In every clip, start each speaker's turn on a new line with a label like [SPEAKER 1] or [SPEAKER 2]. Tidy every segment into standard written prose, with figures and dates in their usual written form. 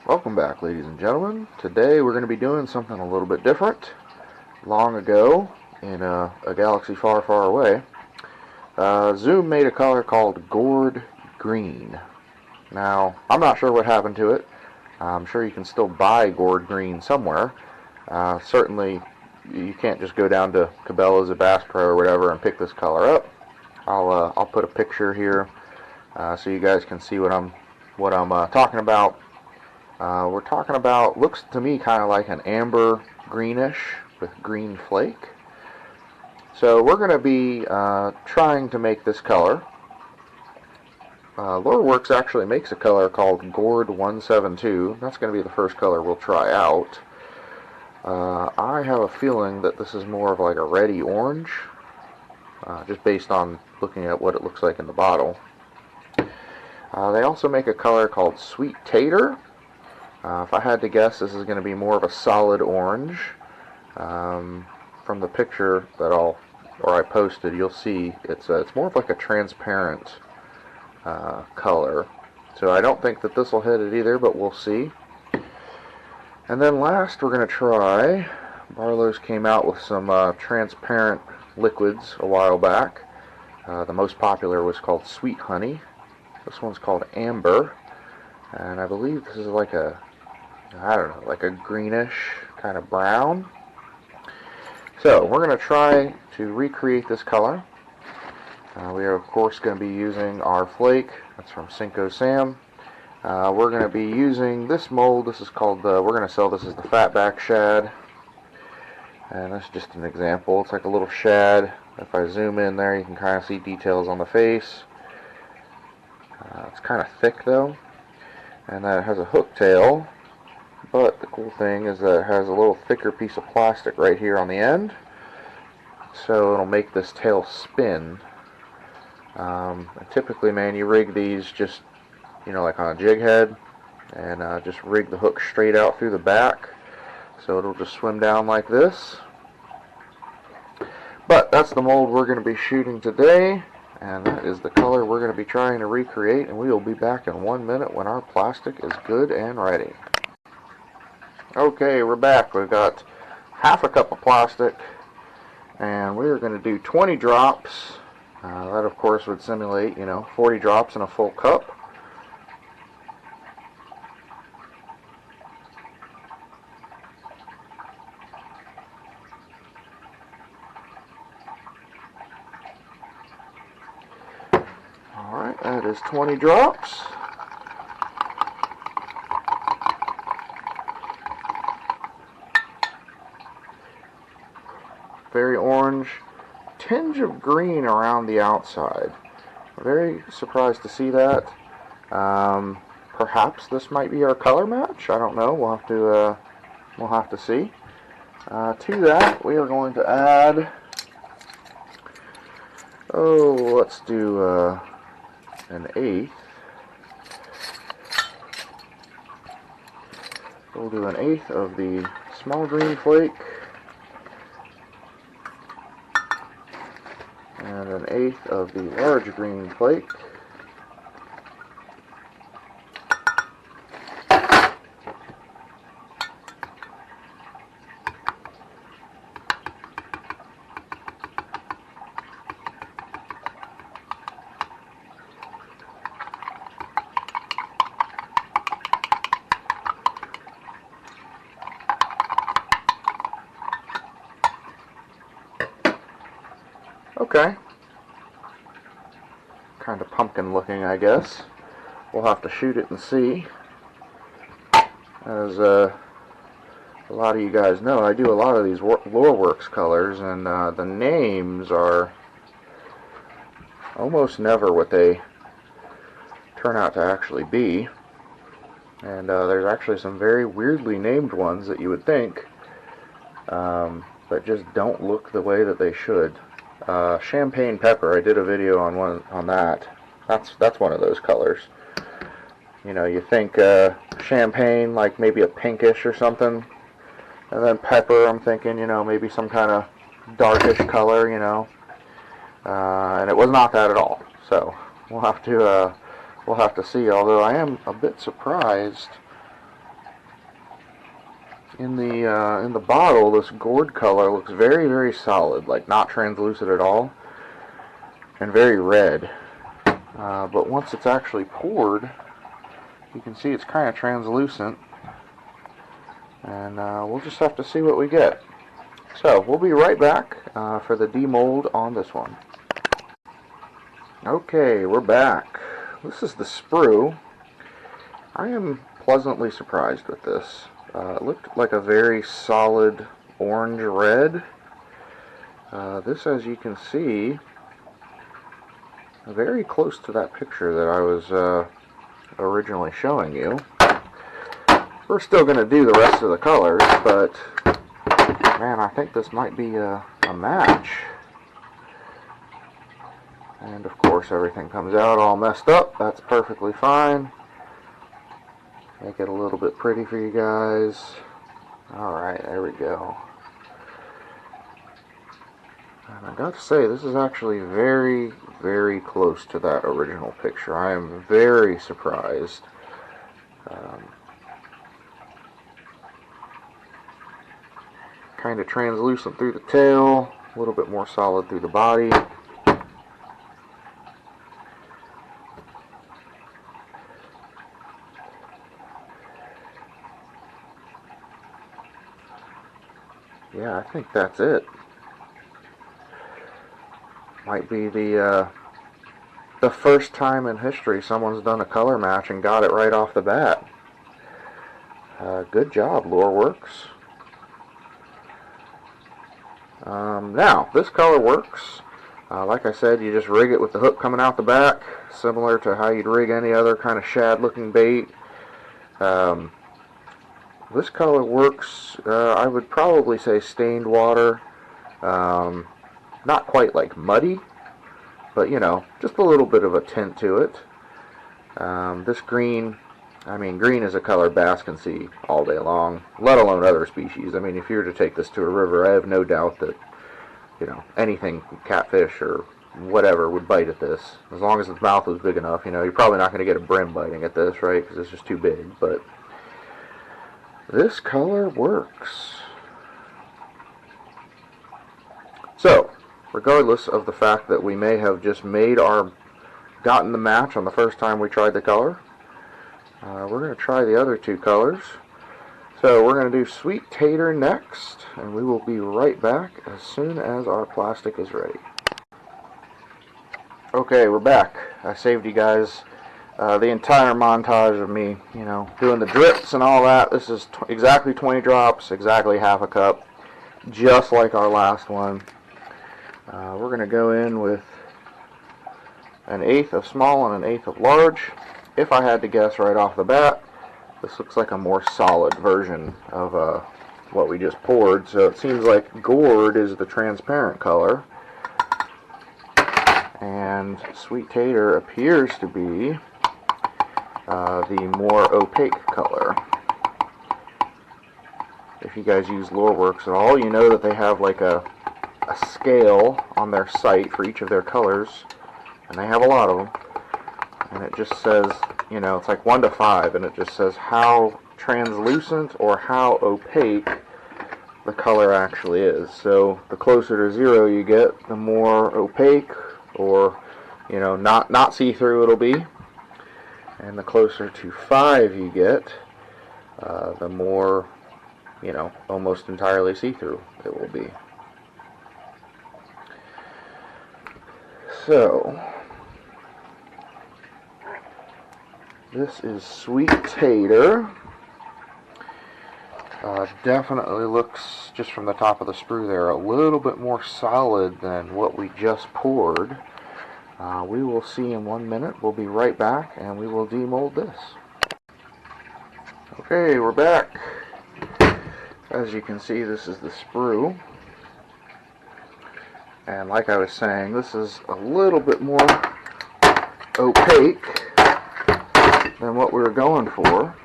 [SPEAKER 1] Welcome back, ladies and gentlemen. Today we're going to be doing something a little bit different. Long ago, in a galaxy far, far away, Zoom made a color called Gourd Green. Now, I'm not sure what happened to it. I'm sure you can still buy Gourd Green somewhere. Certainly, you can't just go down to Cabela's or Bass Pro or whatever and pick this color up. I'll put a picture here so you guys can see what I'm talking about. We're talking about, looks to me kind of like an amber greenish with green flake. So we're going to be trying to make this color. Lure Works actually makes a color called Gourd 172. That's going to be the first color we'll try out. I have a feeling that this is more of like a reddy orange, just based on looking at what it looks like in the bottle. They also make a color called Sweet Tater. If I had to guess, this is going to be more of a solid orange. From the picture that I posted, you'll see it's more of like a transparent color. So I don't think that this will hit it either, but we'll see. And then last, we're going to try. Barlow's came out with some transparent liquids a while back. The most popular was called Sweet Honey. This one's called Amber, and I believe this is like a, I don't know, like a greenish kind of brown. So we're going to try to recreate this color. We are of course going to be using our flake. That's from Senko Sam. We're going to be using this mold. This is called we're going to sell this as the Fatback Shad, and that's just an example. It's like a little shad. If I zoom in there, you can kind of see details on the face. It's kind of thick though, and that it has a hook tail. But the cool thing is that it has a little thicker piece of plastic right here on the end, so it'll make this tail spin. Typically, man, you rig these just, like on a jig head, and just rig the hook straight out through the back, so it'll just swim down like this. But that's the mold we're going to be shooting today, and that is the color we're going to be trying to recreate, and we will be back in 1 minute when our plastic is good and ready. Okay, we're back. We've got half a cup of plastic, and we're going to do 20 drops. That, of course, would simulate, 40 drops in a full cup. Alright, that is 20 drops. Very orange, tinge of green around the outside. Very surprised to see that. Perhaps this might be our color match. I don't know. We'll have to see. To that, we are going to add. Let's do an eighth. We'll do an eighth of the small green flake. And an eighth of the large green flake. Okay. Kind of pumpkin looking, I guess. We'll have to shoot it and see. As a lot of you guys know, I do a lot of these Lure Works colors, and the names are almost never what they turn out to actually be. And there's actually some very weirdly named ones that you would think, but just don't look the way that they should. Champagne pepper, I did a video on that. That's one of those colors. You think champagne, like maybe a pinkish or something, and then pepper, I'm thinking, maybe some kind of darkish color, and it was not that at all. So we'll have to see. Although I am a bit surprised in the bottle, this gourd color looks very, very solid, like not translucent at all, and very red. But once it's actually poured, you can see it's kind of translucent, and we'll just have to see what we get. So we'll be right back for the demold on this one. Okay, we're back. This is the sprue. I am pleasantly surprised with this. It looked like a very solid orange red. This, as you can see, very close to that picture that I was originally showing you. We're still going to do the rest of the colors, but man, I think this might be a match. And of course everything comes out all messed up. That's perfectly fine. Make it a little bit pretty for you guys. Alright, there we go. And I got to say, this is actually very, very close to that original picture. I am very surprised. Kind of translucent through the tail, a little bit more solid through the body. Yeah, I think that's it. Might be the first time in history someone's done a color match and got it right off the bat. Good job, Lure Works. Now, this color works. Like I said, you just rig it with the hook coming out the back, similar to how you'd rig any other kind of shad-looking bait. This color works, I would probably say stained water. Not quite like muddy, but you know, just a little bit of a tint to it. This green, I mean, green is a color bass can see all day long, let alone other species. I mean, if you were to take this to a river, I have no doubt that, you know, anything, catfish or whatever, would bite at this. As long as its mouth was big enough, you know, you're probably not going to get a brim biting at this, right, because it's just too big, but this color works. So, regardless of the fact that we may have just gotten the match on the first time we tried the color, we're going to try the other two colors. So we're going to do Sweet Tater next, and we will be right back as soon as our plastic is ready. Okay, we're back. I saved you guys the entire montage of me, you know, doing the drips and all that. This is exactly 20 drops, exactly half a cup, just like our last one. We're going to go in with 1/8 of small and 1/8 of large. If I had to guess right off the bat, this looks like a more solid version of what we just poured. So it seems like gourd is the transparent color, and Sweet Tater appears to be the more opaque color. If you guys use Lure Works at all, you know that they have like a scale on their site for each of their colors, and they have a lot of them, and it just says, you know, it's like 1 to 5, and it just says how translucent or how opaque the color actually is. So the closer to 0 you get, the more opaque, or, you know, not see-through it'll be, and the closer to 5 you get, the more, you know, almost entirely see-through it will be. So, this is Sweet Tater. Definitely looks, just from the top of the sprue there, a little bit more solid than what we just poured. We will see in 1 minute. We'll be right back, and we will demold this. Okay, we're back. As you can see, this is the sprue. And like I was saying, this is a little bit more opaque than what we were going for.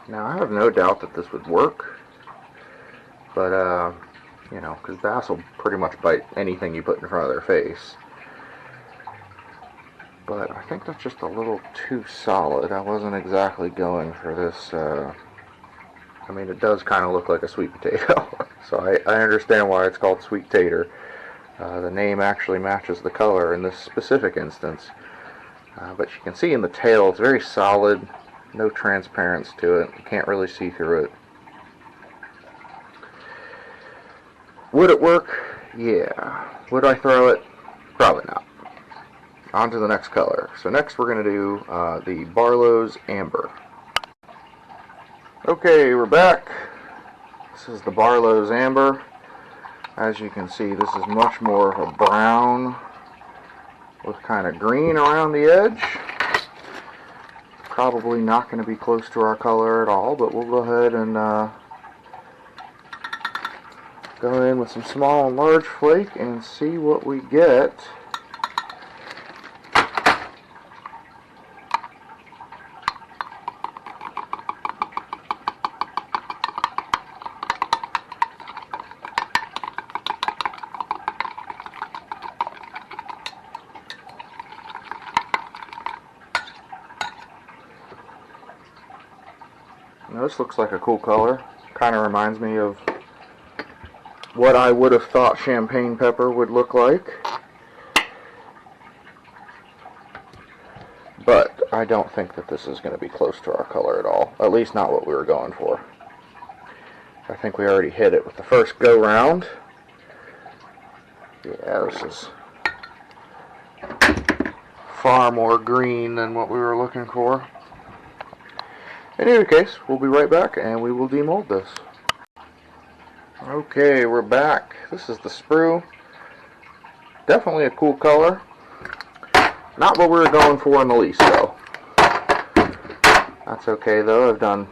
[SPEAKER 1] Now, I have no doubt that this would work, but you know, because bass will pretty much bite anything you put in front of their face. But I think that's just a little too solid. I wasn't exactly going for this. I mean, it does kind of look like a sweet potato, so I understand why it's called sweet tater. The name actually matches the color in this specific instance. But you can see in the tail, it's very solid, no transparency to it. You can't really see through it. Would it work? Yeah. Would I throw it? Probably not. On to the next color. So next we're going to do the Barlow's Amber. Okay, we're back. This is the Barlow's Amber. As you can see, this is much more of a brown with kind of green around the edge. Probably not going to be close to our color at all, but we'll go ahead and go in with some small and large flake and see what we get. Now, this looks like a cool color. Kind of reminds me of what I would have thought champagne pepper would look like. But I don't think that this is going to be close to our color at all. At least not what we were going for. I think we already hit it with the first go round. Yeah, this is far more green than what we were looking for. In any case, we'll be right back and we will demold this. Okay, we're back. This is the sprue. Definitely a cool color. Not what we were going for in the least, though. That's okay, though. I've done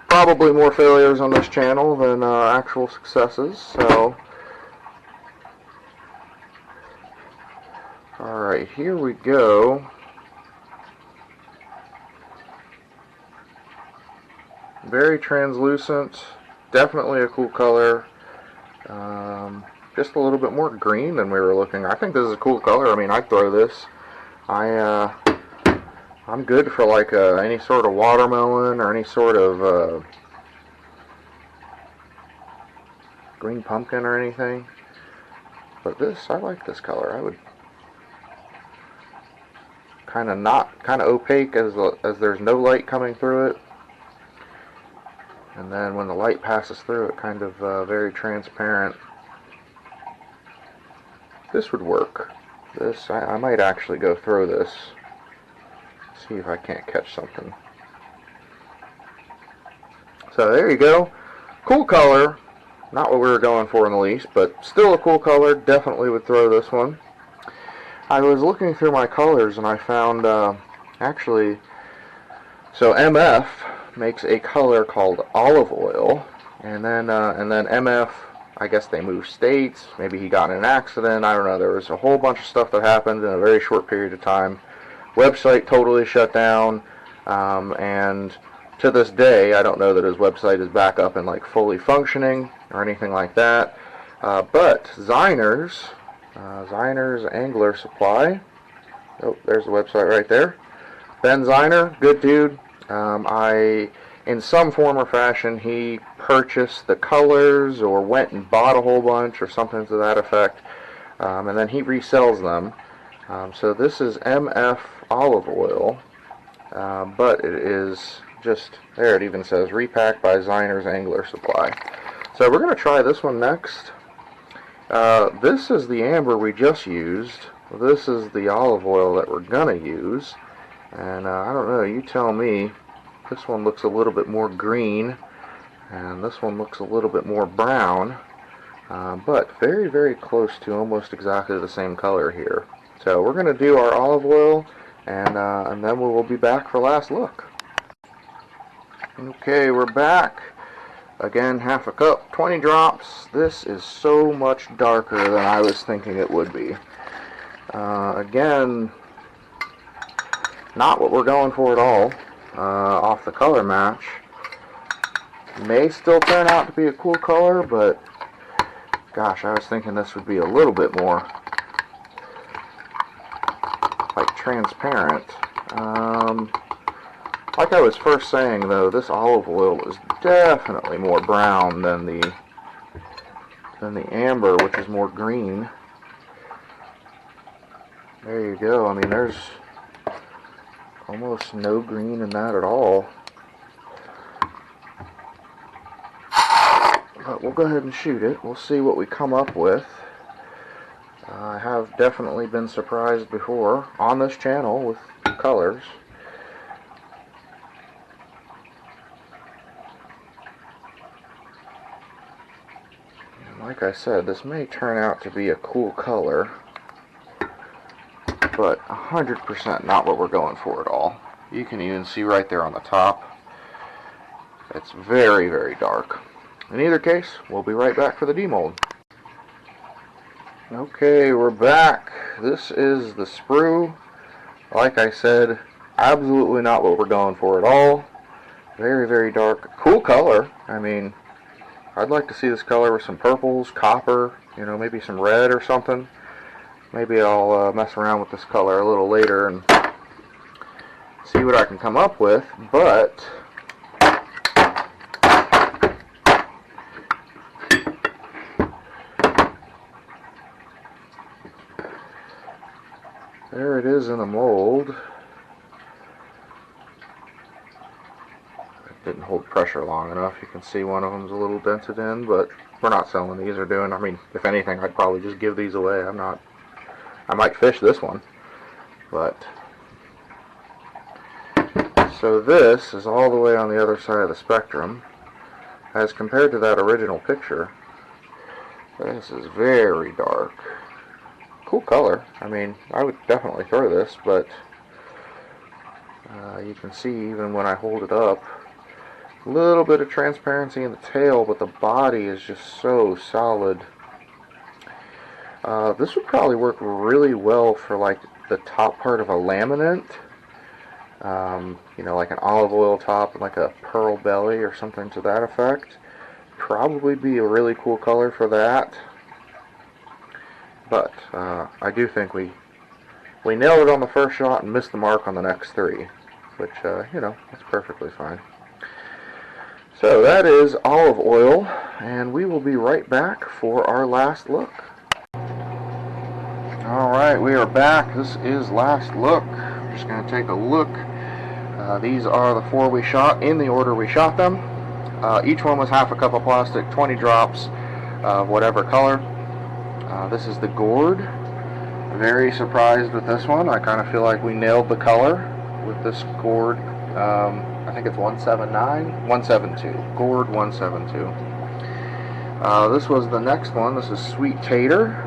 [SPEAKER 1] probably more failures on this channel than actual successes, so... Alright, here we go. Very translucent. Definitely a cool color. Just a little bit more green than we were looking. I think this is a cool color. I mean, I'd throw this. I'm good for like any sort of watermelon or any sort of green pumpkin or anything. But this, I like this color. I would kind of opaque as there's no light coming through it. And then when the light passes through it, kind of very transparent. This would work. This, I might actually go throw this. See if I can't catch something. So there you go. Cool color. Not what we were going for in the least, but still a cool color. Definitely would throw this one. I was looking through my colors and I found actually, so MF makes a color called olive oil, and then MF, I guess they moved states, maybe he got in an accident, I don't know, there was a whole bunch of stuff that happened in a very short period of time. Website totally shut down, and to this day, I don't know that his website is back up and like fully functioning or anything like that, but Zeiner's Angler Supply, oh, there's the website right there. Ben Zeiner, good dude. In some form or fashion, he purchased the colors or went and bought a whole bunch or something to that effect, and then he resells them. So this is MF olive oil, but it is just, there it even says, repacked by Zeiner's Angler Supply. So we're going to try this one next. This is the amber we just used. This is the olive oil that we're going to use. And I don't know, you tell me. This one looks a little bit more green, and this one looks a little bit more brown, but very, very close to almost exactly the same color here. So we're going to do our olive oil, and then we will be back for last look. Okay, we're back. Again, half a cup, 20 drops. This is so much darker than I was thinking it would be. Again, not what we're going for at all. Off the color match. May still turn out to be a cool color, but Gosh, I was thinking this would be a little bit more like transparent. Like I was first saying though, this olive oil is definitely more brown than the amber, which is more green. There you go. I mean, there's almost no green in that at all. But we'll go ahead and shoot it. We'll see what we come up with. I have definitely been surprised before on this channel with colors. And like I said, this may turn out to be a cool color, but 100% not what we're going for at all. You can even see right there on the top, it's very, very dark. In either case, we'll be right back for the demold. Okay, we're back. This is the sprue. Like I said, absolutely not what we're going for at all. Very, very dark. Cool color. I mean, I'd like to see this color with some purples, copper, you know, maybe some red or something. Maybe I'll mess around with this color a little later and see what I can come up with, but there it is in the mold. It didn't hold pressure long enough. You can see one of them's a little dented in, but we're not selling these or doing, I mean, if anything, I'd probably just give these away. I might fish this one, but so this is all the way on the other side of the spectrum. As compared to that original picture, this is very dark. Cool color. I mean, I would definitely throw this, but you can see even when I hold it up, a little bit of transparency in the tail, but the body is just so solid. This would probably work really well for like the top part of a laminate. You know, like an olive oil top and like a pearl belly or something to that effect. Probably be a really cool color for that. But I do think we nailed it on the first shot and missed the mark on the next three, which, you know, that's perfectly fine. So that is olive oil, and we will be right back for our last look. Alright, we are back. This is last look. I'm just going to take a look. These are the 4 we shot in the order we shot them. Each one was half a cup of plastic, 20 drops of whatever color. This is the Gourd. Very surprised with this one. I kind of feel like we nailed the color with this Gourd. I think it's 172. Gourd 172. This was the next one. This is Sweet Tater.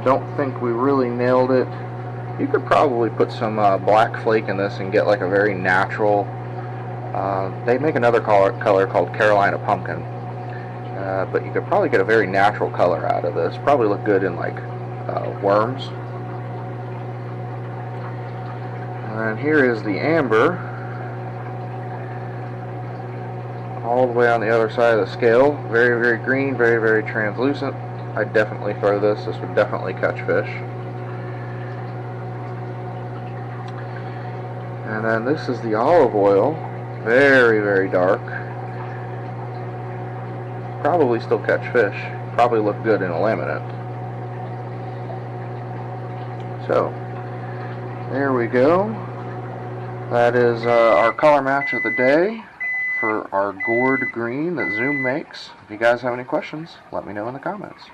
[SPEAKER 1] Don't think we really nailed it. You could probably put some black flake in this and get like a very natural. They make another color called Carolina Pumpkin. But you could probably get a very natural color out of this. Probably look good in like worms. And here is the amber, all the way on the other side of the scale. Very, very green, very, very translucent. I'd definitely throw this. This would definitely catch fish. And then this is the olive oil. Very, very dark. Probably still catch fish. Probably look good in a laminate. So, there we go. That is our color match of the day for our Gourd Green that Zoom makes. If you guys have any questions, let me know in the comments.